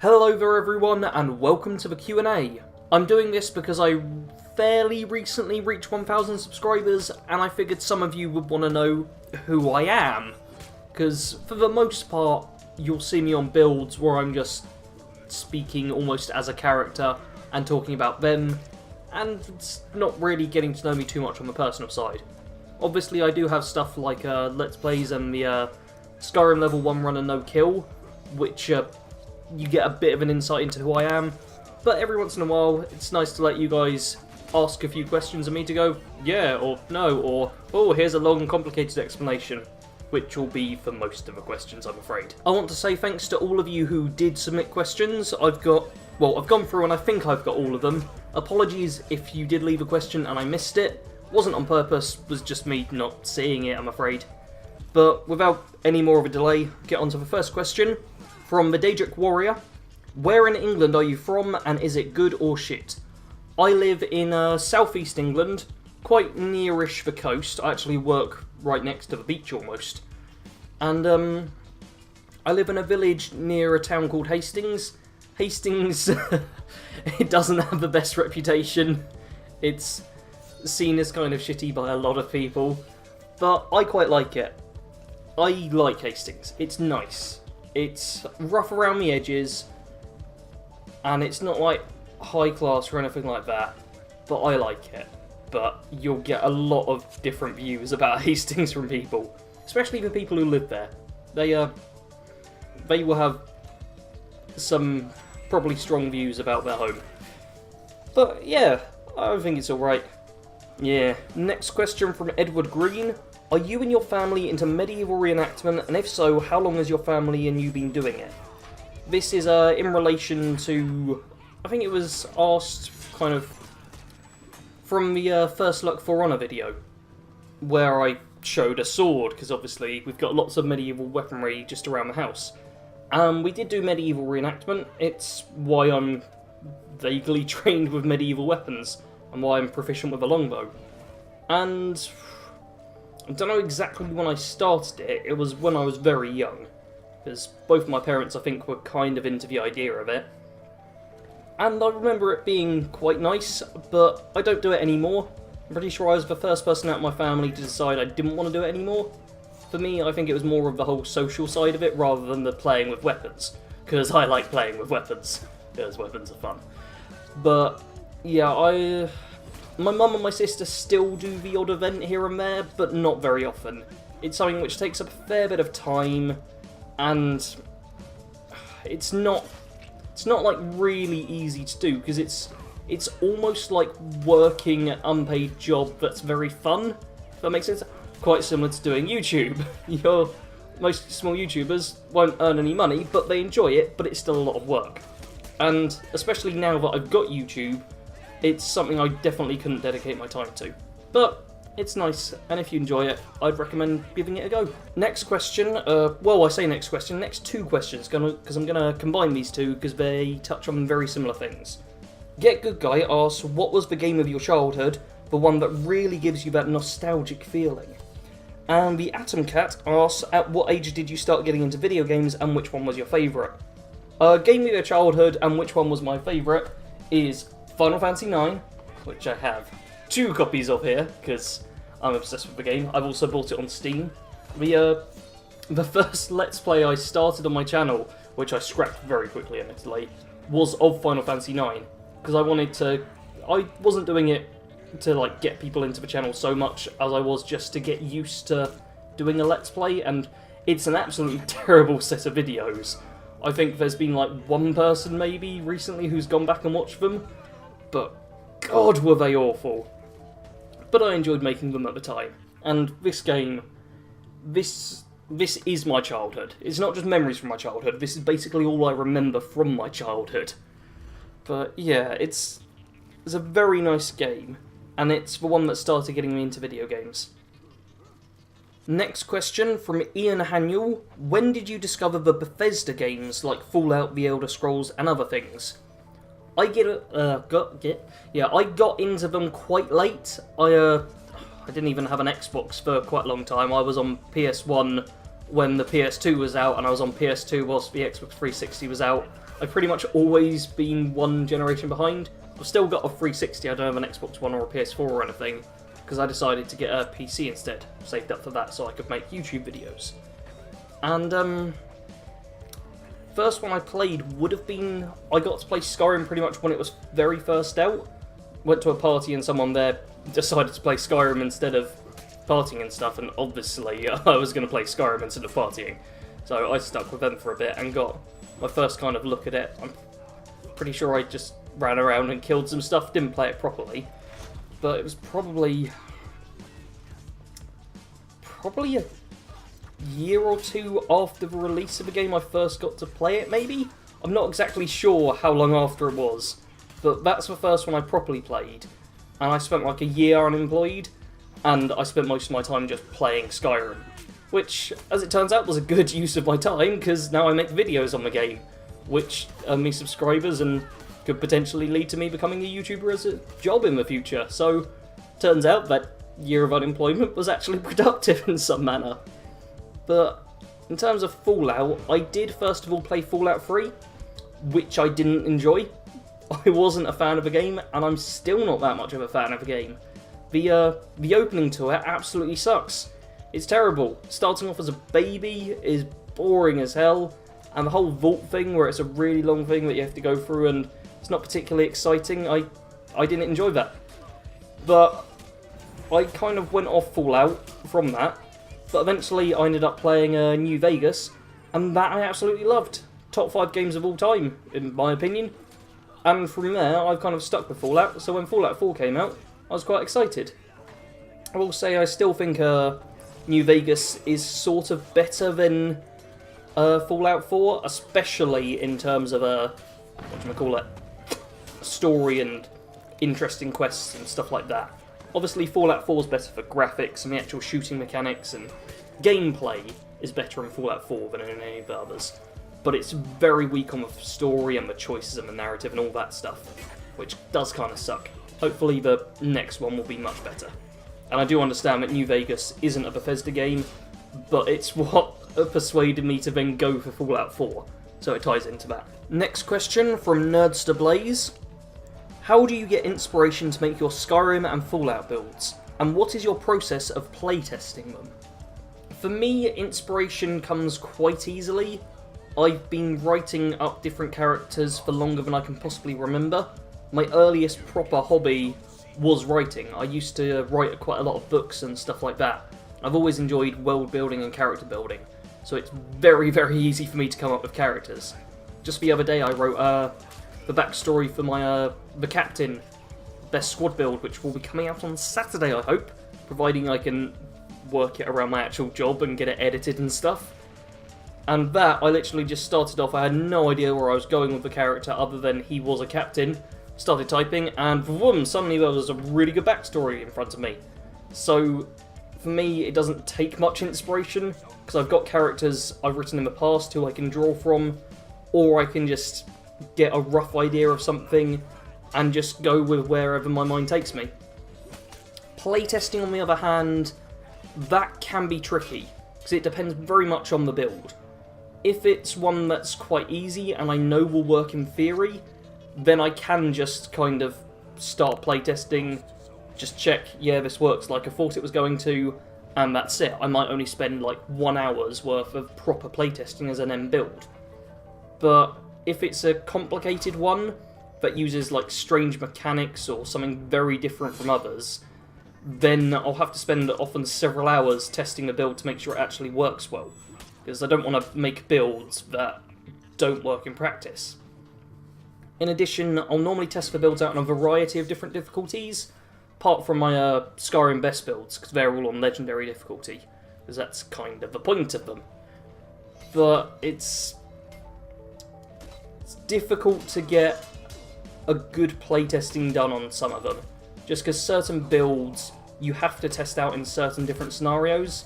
Hello there everyone, and welcome to the Q&A. I'm doing this because I fairly recently reached 1,000 subscribers, and I figured some of you would want to know who I am. Because for the most part, you'll see me on builds where I'm just speaking almost as a character and talking about them, and it's not really getting to know me too much on the personal side. Obviously I do have stuff like Let's Plays and the Skyrim level 1 run and no kill, which you get a bit of an insight into who I am, but every once in a while it's nice to let you guys ask a few questions of me to go, yeah, or no, or, oh, here's a long and complicated explanation, which will be for most of the questions, I'm afraid. I want to say thanks to all of you who did submit questions. I've gone through and I think I've got all of them. Apologies if you did leave a question and I missed it. Wasn't on purpose, was just me not seeing it, I'm afraid. But without any more of a delay, get on to the first question. From the Daedric Warrior, where in England are you from, and is it good or shit? I live in southeast England, quite nearish the coast. I actually work right next to the beach almost. And I live in a village near a town called Hastings. Hastings, it doesn't have the best reputation. It's seen as kind of shitty by a lot of people, but I quite like it. I like Hastings. It's nice. It's rough around the edges, and it's not like high class or anything like that, but I like it. But you'll get a lot of different views about Hastings from people, especially the people who live there. They will have some probably strong views about their home. But yeah, I think it's alright. Yeah, next question from Edward Green. Are you and your family into medieval reenactment, and if so, how long has your family and you been doing it? This is in relation to, I think it was asked kind of from the First Luck For Honor video, where I showed a sword, because obviously we've got lots of medieval weaponry just around the house. We did do medieval reenactment. It's why I'm vaguely trained with medieval weapons, and why I'm proficient with a longbow. And I don't know exactly when I started it. It was when I was very young, because both my parents, I think, were kind of into the idea of it. And I remember it being quite nice, but I don't do it anymore. I'm pretty sure I was the first person out of my family to decide I didn't want to do it anymore. For me, I think it was more of the whole social side of it, rather than the playing with weapons, because I like playing with weapons, because weapons are fun. But yeah, my mum and my sister still do the odd event here and there, but not very often. It's something which takes up a fair bit of time, and it's not like really easy to do, because it's almost like working an unpaid job that's very fun, if that makes sense. Quite similar to doing YouTube. Most small YouTubers won't earn any money, but they enjoy it, but it's still a lot of work. And especially now that I've got YouTube, it's something I definitely couldn't dedicate my time to. But it's nice, and if you enjoy it, I'd recommend giving it a go. Next question, I say next question, next two questions, because I'm going to combine these two, because they touch on very similar things. Get Good Guy asks, what was the game of your childhood, the one that really gives you that nostalgic feeling? And the Atom Cat asks, at what age did you start getting into video games, and which one was your favourite? Game of your childhood, and which one was my favourite, is Final Fantasy IX, which I have 2 copies of here, because I'm obsessed with the game. I've also bought it on Steam. The first Let's Play I started on my channel, which I scrapped very quickly, admittedly, was of Final Fantasy IX, because I wasn't doing it to like get people into the channel so much as I was just to get used to doing a Let's Play, and it's an absolutely terrible set of videos. I think there's been like one person maybe recently who's gone back and watched them, but God were they awful. But I enjoyed making them at the time. And this game, this is my childhood. It's not just memories from my childhood, this is basically all I remember from my childhood. But yeah, it's a very nice game, and it's the one that started getting me into video games. Next question from Ian Haniel. When did you discover the Bethesda games like Fallout, The Elder Scrolls, and other things? I got into them quite late. I didn't even have an Xbox for quite a long time. I was on PS1 when the PS2 was out, and I was on PS2 whilst the Xbox 360 was out. I've pretty much always been one generation behind. I've still got a 360, I don't have an Xbox One or a PS4 or anything, because I decided to get a PC instead. Saved up for that so I could make YouTube videos. And, first one I played would have been... I got to play Skyrim pretty much when it was very first out. Went to a party and someone there decided to play Skyrim instead of partying and stuff, and obviously I was going to play Skyrim instead of partying. So I stuck with them for a bit and got my first kind of look at it. I'm pretty sure I just ran around and killed some stuff, didn't play it properly. But it was probably a year or two after the release of the game I first got to play it, maybe? I'm not exactly sure how long after it was, but that's the first one I properly played. And I spent like a year unemployed, and I spent most of my time just playing Skyrim. Which, as it turns out, was a good use of my time, because now I make videos on the game, which earn me subscribers and could potentially lead to me becoming a YouTuber as a job in the future. So, turns out that year of unemployment was actually productive in some manner. But, in terms of Fallout, I did first of all play Fallout 3, which I didn't enjoy. I wasn't a fan of the game, and I'm still not that much of a fan of the game. The opening to it absolutely sucks. It's terrible. Starting off as a baby is boring as hell, and the whole vault thing, where it's a really long thing that you have to go through, and it's not particularly exciting, I didn't enjoy that. But I kind of went off Fallout from that, but eventually I ended up playing New Vegas, and that I absolutely loved. Top 5 games of all time, in my opinion. And from there, I've kind of stuck with Fallout, so when Fallout 4 came out, I was quite excited. I will say I still think New Vegas is sort of better than Fallout 4, especially in terms of story and interesting quests and stuff like that. Obviously, Fallout 4 is better for graphics and the actual shooting mechanics, and gameplay is better in Fallout 4 than in any of the others. But it's very weak on the story and the choices and the narrative and all that stuff, which does kind of suck. Hopefully the next one will be much better. And I do understand that New Vegas isn't a Bethesda game, but it's what persuaded me to then go for Fallout 4, so it ties into that. Next question from Nerdster Blaze. How do you get inspiration to make your Skyrim and Fallout builds? And what is your process of playtesting them? For me, inspiration comes quite easily. I've been writing up different characters for longer than I can possibly remember. My earliest proper hobby was writing. I used to write quite a lot of books and stuff like that. I've always enjoyed world building and character building, so it's very, very easy for me to come up with characters. Just the other day I wrote the backstory for my the Captain Best Squad build, which will be coming out on Saturday, I hope, providing I can work it around my actual job and get it edited and stuff. And that, I literally just started off, I had no idea where I was going with the character other than he was a captain. Started typing, and boom, suddenly there was a really good backstory in front of me. So, for me, it doesn't take much inspiration, because I've got characters I've written in the past who I can draw from, or I can just get a rough idea of something and just go with wherever my mind takes me. Playtesting, on the other hand, that can be tricky, because it depends very much on the build. If it's one that's quite easy and I know will work in theory, then I can just kind of start playtesting, just check, yeah, this works like I thought it was going to, and that's it. I might only spend like 1 hour's worth of proper playtesting as an end build. But if it's a complicated one that uses like strange mechanics or something very different from others, then I'll have to spend often several hours testing the build to make sure it actually works well, because I don't want to make builds that don't work in practice. In addition, I'll normally test the builds out on a variety of different difficulties, apart from my Skyrim best builds, because they're all on legendary difficulty, because that's kind of the point of them. But it's difficult to get a good playtesting done on some of them, just because certain builds you have to test out in certain different scenarios.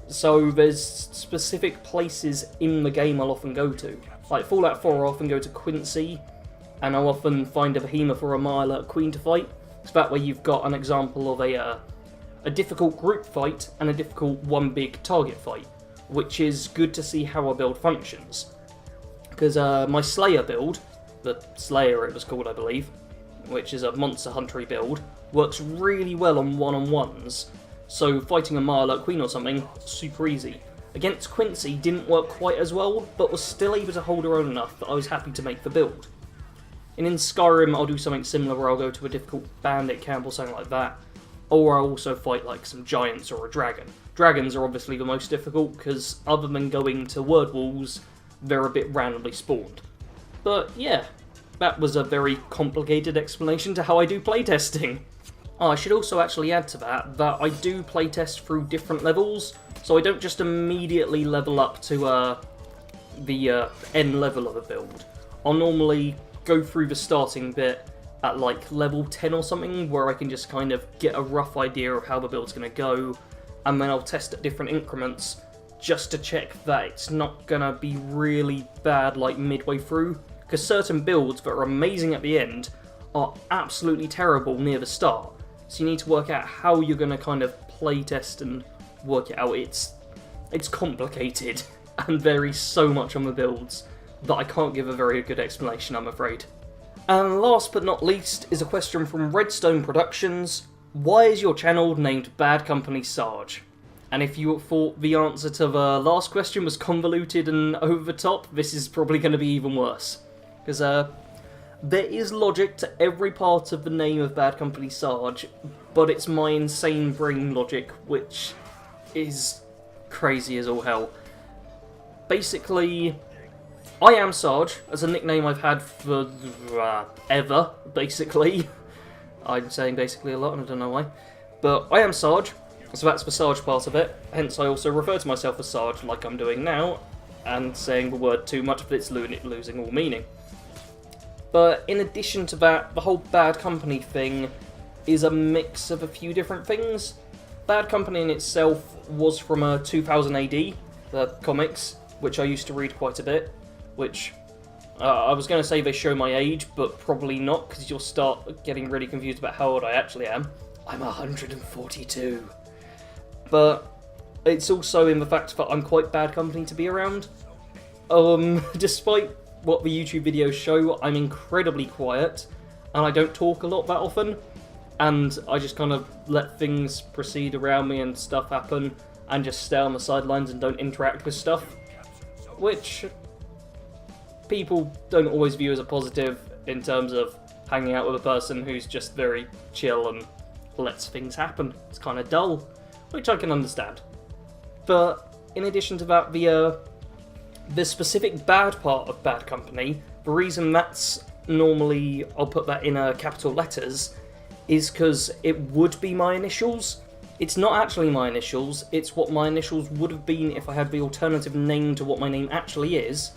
So there's specific places in the game I'll often go to. Like Fallout 4, I'll often go to Quincy, and I'll often find a behemoth or a mile at Queen to fight. So that way you've got an example of a difficult group fight and a difficult one big target fight, which is good to see how a build functions. because my Slayer build, the Slayer it was called I believe, which is a Monster Huntery build, works really well on one-on-ones, so fighting a Marlow Queen or something, super easy. Against Quincy didn't work quite as well, but was still able to hold her own enough that I was happy to make the build. And in Skyrim I'll do something similar where I'll go to a difficult bandit camp or something like that, or I'll also fight like some giants or a dragon. Dragons are obviously the most difficult because other than going to word walls, they're a bit randomly spawned. But yeah, that was a very complicated explanation to how I do playtesting. Oh, I should also actually add to that I do playtest through different levels, so I don't just immediately level up to the end level of a build. I'll normally go through the starting bit at like level 10 or something, where I can just kind of get a rough idea of how the build's going to go, and then I'll test at different increments just to check that it's not going to be really bad like midway through, because certain builds that are amazing at the end are absolutely terrible near the start. So you need to work out how you're going to kind of playtest and work it out. It's complicated and varies so much on the builds that I can't give a very good explanation, I'm afraid. And last but not least is a question from Redstone Productions. Why is your channel named BADCompanySarge? And if you thought the answer to the last question was convoluted and over the top, this is probably going to be even worse. Because there is logic to every part of the name of BADCompanySarge, but it's my insane brain logic, which is crazy as all hell. Basically, I am Sarge, as a nickname I've had for ever, basically. I'm saying basically a lot and I don't know why. But I am Sarge, so that's the Sarge part of it, hence I also refer to myself as Sarge like I'm doing now, and saying the word too much but it's losing all meaning. But in addition to that, the whole Bad Company thing is a mix of a few different things. Bad Company in itself was from 2000 AD, the comics, which I used to read quite a bit, which I was going to say they show my age, but probably not, because you'll start getting really confused about how old I actually am. I'm 142. But it's also in the fact that I'm quite bad company to be around. Despite what the YouTube videos show, I'm incredibly quiet, and I don't talk a lot that often, and I just kind of let things proceed around me and stuff happen, and just stay on the sidelines and don't interact with stuff, which people don't always view as a positive in terms of hanging out with a person who's just very chill and lets things happen. It's kind of dull, which I can understand. But in addition to that, the specific bad part of Bad Company, the reason that's normally, I'll put that in capital letters, is because it would be my initials. It's not actually my initials, it's what my initials would have been if I had the alternative name to what my name actually is.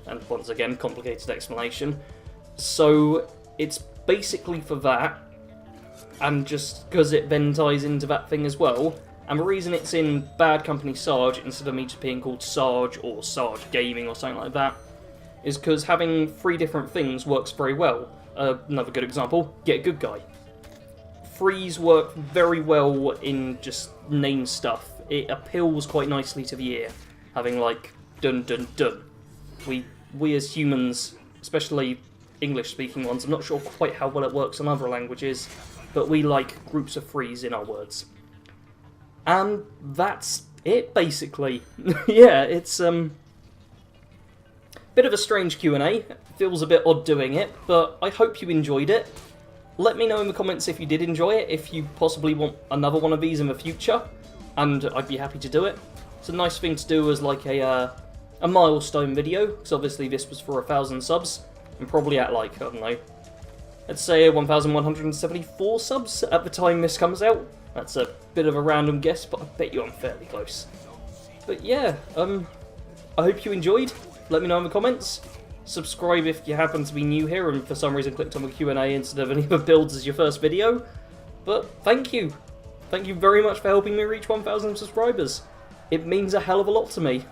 And once again, complicated explanation. So it's basically for that, and just because it then ties into that thing as well. And the reason it's in Bad Company Sarge instead of me just being called Sarge or Sarge Gaming or something like that is because having 3 different things works very well. Another good example, Get Good Guy. 3s work very well in just name stuff. It appeals quite nicely to the ear, having like dun dun dun. We as humans, especially English-speaking ones, I'm not sure quite how well it works in other languages, but we like groups of 3s in our words. And that's it, basically. Yeah, it's bit of a strange Q&A. Feels a bit odd doing it, but I hope you enjoyed it. Let me know in the comments if you did enjoy it, if you possibly want another one of these in the future, and I'd be happy to do it. It's a nice thing to do as like a milestone video, because obviously this was for 1,000 subs, and probably at like, I don't know, let's say 1,174 subs at the time this comes out. That's a bit of a random guess, but I bet you I'm fairly close. But yeah, I hope you enjoyed. Let me know in the comments. Subscribe if you happen to be new here and for some reason clicked on the Q&A instead of any of the builds as your first video. But thank you. Thank you very much for helping me reach 1,000 subscribers. It means a hell of a lot to me.